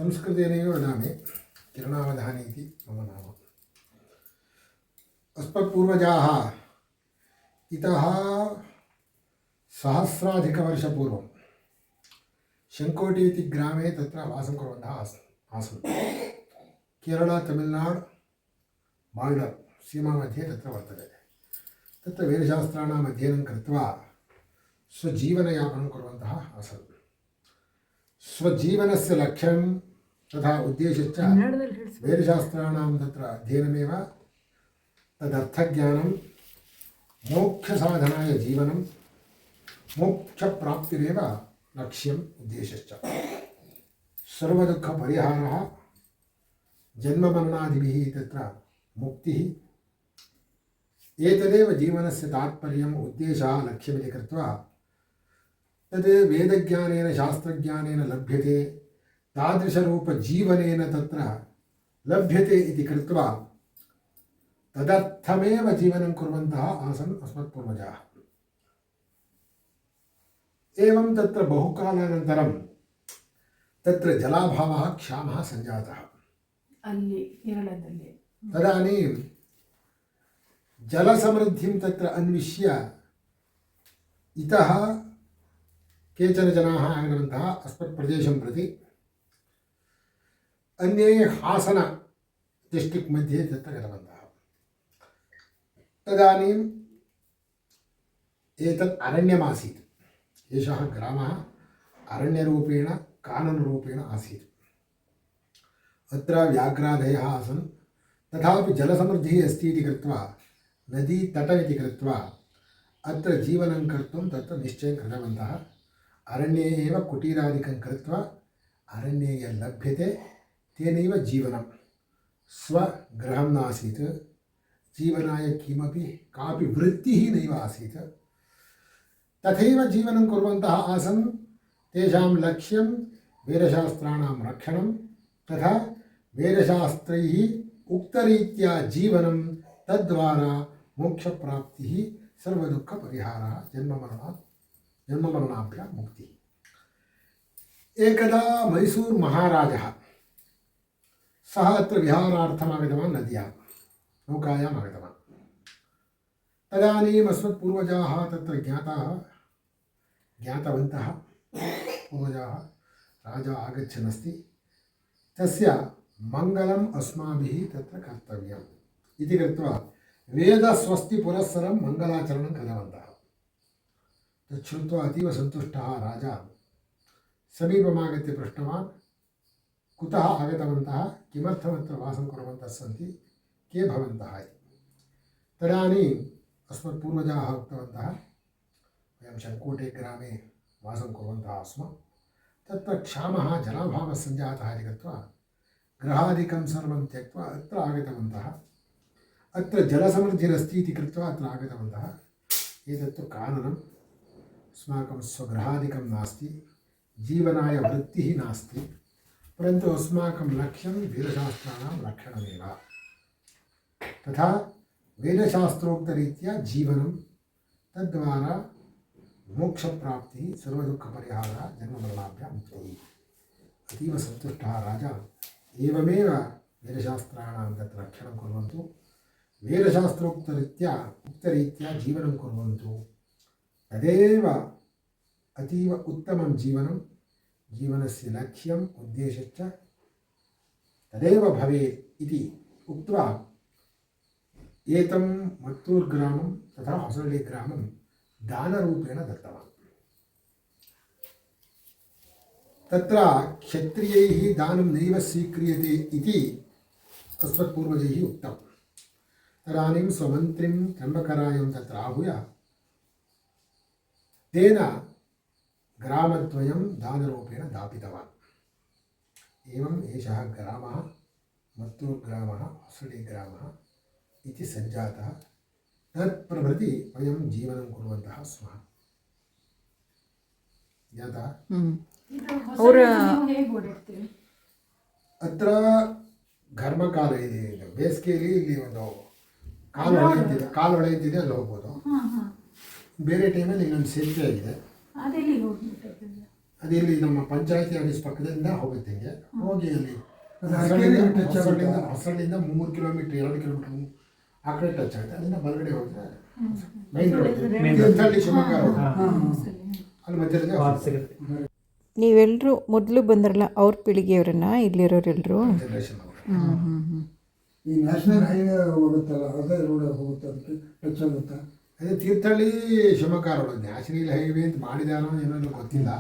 संस्कृतेनैव वदामि किरणावधानी इति मम नाम। अस्मत्पूर्वजाः इतः सहस्राधिकवर्षपूर्वं शङ्कोटि इति ग्रामे तत्र वासं कुर्वन्तः आसन्। केरला तमिळ्नाडु बार्डर् सीमामध्ये तत्र वर्तते। तत्र वेदशास्त्राणाम् अध्ययनं कृत्वा स्वजीवनयापनं कुर्वन्तः आसन्। स्वजीवनस्य लक्ष्यं तथा उद्देश्यश्च वेदशास्त्राणां तत्र अध्ययनमेव, तदर्थज्ञानं, मोक्षसाधनाय जीवनं, मोक्षप्राप्तिरेव लक्ष्यम् उद्देश्यश्च। सर्वदुःखपरिहारः, जन्ममरणादिभिः तत्र मुक्तिः, एतदेव जीवनस्य तात्पर्यम् उद्देशः लक्ष्यमिति कृत्वा तद् वेदज्ञानेन शास्त्रज्ञानेन लभ्यते, तादृशरूपजीवनेन तत्र लभ्यते इति कृत्वा तदर्थमेव जीवनं कुर्वन्तः आसन् अस्मत्पूर्वजाः। एवं तत्र बहुकालानन्तरं तत्र जलाभावः, क्षामः सञ्जातः। तदानीं जलसमृद्धिं तत्र अन्विष्य इतः केचन जनाः आगतवन्तः अस्मत्प्रदेशं प्रति। अन्ये हासन डिस्ट्रिक्ट् मध्ये तत्र गतवन्तः। तदानीम् एतत् अरण्यमासीत्। एषः ग्रामः अरण्यरूपेण काननरूपेण आसीत्। अत्र व्याघ्रादयः आसन्, तथापि जलसमृद्धिः अस्ति इति कृत्वा, नदी तट इति कृत्वा अत्र जीवनं कर्तुं तत्र निश्चयं कृतवन्तः। अरण्ये एव कुटीरादिकं कृत्वा अरण्ये यत् लभ्यते तेनैव जीवनं। स्वगृहं नासीत्, जीवनाय कापि वृत्तिः नैव आसीत्। तथैव जीवनं कुर्वन्तः आसन्। तेषां लक्ष्यं वेदशास्त्राणां रक्षणं तथा वेदशास्त्रैः उक्तरीत्या जीवनं, तद्वारा मोक्षप्राप्तिः, सर्वदुःखपरिहारः, जन्ममरणाभ्यां मुक्तिः। एकदा मैसूर् महाराजः सः अत्र विहारार्थम् आगतवान्, नद्यां नौकायाम् आगतवान्। तदानीम् अस्मत्पूर्वजाः तत्र ज्ञातवन्तः, पूर्वजाः राजा आगच्छन् अस्ति, तस्य मङ्गलम् अस्माभिः तत्र कर्तव्यम् इति कृत्वा वेदस्वस्ति पुरस्सरं मङ्गलाचरणं कृतवन्तः। तत् श्रुत्वा अतीव सन्तुष्टः राजा समीपमागत्य पृष्टवान्, कुतः आगतवन्तः, किमर्थमत्र वासं कुर्वन्तः सन्ति, के भवन्तः इति। तदानीम् अस्मत्पूर्वजाः उक्तवन्तः, वयं शङ्कोटे ग्रामे वासं कुर्वन्तः स्म। तत्र क्षामः, जलाभावः सञ्जातः इति कृत्वा गृहादिकं सर्वं त्यक्त्वा अत्र आगतवन्तः। अत्र जलसमृद्धिरस्ति इति कृत्वा अत्र आगतवन्तः। एतत्तु काननम्, अस्माकं स्वगृहादिकं नास्ति, जीवनाय वृत्तिः नास्ति, परन्तु अस्माकं लक्ष्यं वेदशास्त्राणां रक्षणमेव। तथा वेदशास्त्रोक्तरीत्या जीवनं, तद्वारा मोक्षप्राप्तिः, सर्वदुःखपरिहारः, जन्ममरणाभ्यां मुक्तिः। अतीव सन्तुष्टः राजा, एवमेव वेदशास्त्राणां तत्र रक्षणं कुर्वन्तु, वेदशास्त्रोक्तरीत्या उक्तरीत्या जीवनं कुर्वन्तु, तदेव अतीव उत्तमं जीवनं, जीवनस्य लक्ष्यम् उद्देश्यश्च तदेव भवेत् इति उक्त्वा एतं मत्तूर् ग्रामं तथा होसळ्ळि ग्रामं दानरूपेण दत्तवान्। तत्र क्षत्रियैः दानं नैव स्वीक्रियते इति अस्मत्पूर्वजैः उक्तम्। तदानीं स्वमन्त्रिं त्र्यम्बकरायं तत्र आहूय तेन ग्रामद्वयं दानरूपेण दापितवान्। एवम् एषः ग्रामः मत्तूर् ग्रामः, होसळ्ळि ग्रामः इति सञ्जातः। तत्प्रभृति वयं जीवनं कुर्वन्तः स्मः। ज्ञातः? अत्र घर्मकाल ಇದೆ, ಬೇಸಿಗೆಯಲ್ಲಿ ಇಲ್ಲಿ ಒಂದು ಕಾಲುವೆ ಅಂತಿದೆ, ಅಲ್ಲಿ ಹೋಗ್ಬೋದು. ಬೇರೆ ಟೈಮಲ್ಲಿ ಇನ್ನೊಂದು ಸೇತುವೆ ಆಗಿದೆ, ಅದು ಇಲ್ಲಿ ನಮ್ಮ ಪಂಚಾಯತಿ ಆಫೀಸ್ ಪಕ್ಕದಿಂದ ಹೋಗುತ್ತೆ ಹಿಂಗೆ ಹೋಗಿ ಅಲ್ಲಿ ಅದು ಅರಕೆರೆ touch ಆಗುತ್ತಾ? ಹೊಸಳ್ಳಿಯಿಂದ 3 ಕಿಲೋಮೀಟರ್ 2 ಕಿಲೋಮೀಟರ್ ಆ ಕಡೆ ಟಚ್ ಆಗುತ್ತೆ. ಅದರಿಂದ ಬಲಗಡೆ ಹೋದರೆ main road Thirthahalli Shivamogga road ಅಲ್ಲಿ ಮಧ್ಯದಲ್ಲಿ ಸಿಗುತ್ತೆ. ನೀವೆಲ್ಲರೂ ಮೊದಲು ಬಂದ್ರಲ್ಲ ಅವ್ರ ಪೀಳಿಗೆಯವರನ್ನ ಇಲ್ಲಿರೋರೆಲ್ಲರೂ. ಜನರೇಷನ್ ಅವರು ಈ ನ್ಯಾಷನಲ್ ಹೈವೇ ಹೋಗುತ್ತಲ್ಲ ಅದೇ ರೋಡ್ ಹೋಗುತ್ತೆ, ಅದಕ್ಕೆ ಟಚ್ ಆಗುತ್ತಾ? ಅದೇ Thirthahalli Shivamogga road national highway ಅಂತ ಮಾಡಿದಾರೋ ಏನೋ ಗೊತ್ತಿಲ್ಲ.